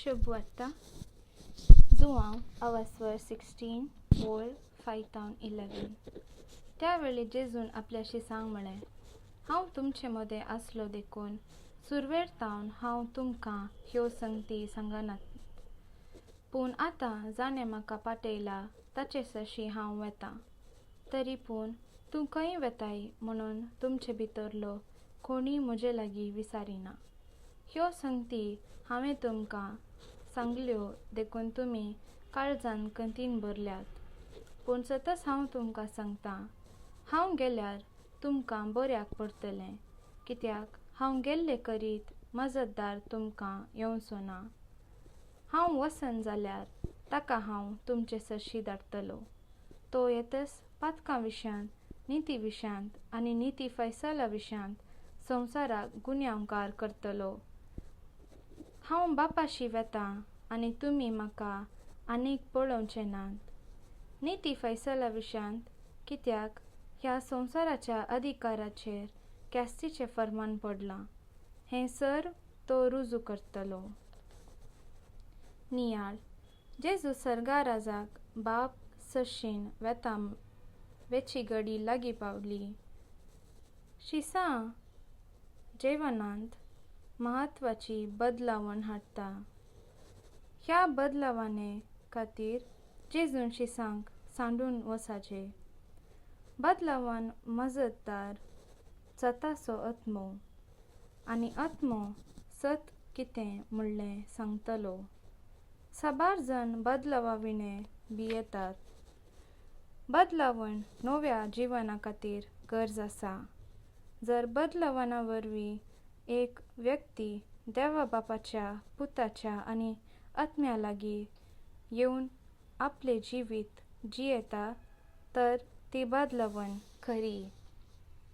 शुभ वार्ता. जुआंव अवस्वर 16 बोल 5-11. त्यावेळी जेजून आपल्याशी सांग म्हळें, हांव तुमचे मदें आसलो देखून सुरवेर तावन हांव तुमकां ह्यो संगती सांगनात. पूण आतां जाणें म्हाका पाठयला ताचे सशी हांव वेतां. तरी पूण तूं खंय वेताय म्हणून तुमचे भितरलो कोणीय म्हजे लागीं विचारिना. ह्यो संगती हांवें तुमकां सांगल्यो देखून तुमी काळजान कंतीन भरल्यात. पूण सतत हांव तुमकां सांगतां, हांव गेल्यार तुमकां बऱ्याक पडटलें, कित्याक हांव गेल्ले करीत मजतदार तुमकां येवचो ना. हांव वसन जाल्यार ताका हांव तुमचे सशी धाडटलो. तो येतस पातकां विशयांत, निती विशयांत आनी निती फैसला विशयांत संवसाराक गुन्यांवकार करतलो. हांव बापाशी वेतां आनी तुमी म्हाका आनीक पळोवचे नात. निती फैसला विशयांत, कित्याक ह्या संवसाराच्या अधिकाराचेर कॅस्तीचें फर्मान पडलां. हें सर्व तो रुजू करतलो. नियाळ. जेजू सर्गा राजाक बाप सशीन वेता वेची घडी लागीं पावली. शिसां जेवणांत म्हत्वाची बदलावण हाडटा. ह्या बदलावणे खातीर जेजून शिसांक सांडून वचचें. बदलावण मजतदार जातासो आत्मो, आनी आत्मो सत कितें म्हणलें सांगतलो. साबार जण बदलावाविणे भियेतात. बदलावण नव्या जिवना खातीर गरज आसा. जर बदलावणा वरवीं एक व्यक्ती देवा बापाच्या पुताच्या आनी आत्म्या लागीं येवन आपलें जिवीत जियेता तर ती बदलावण खरी.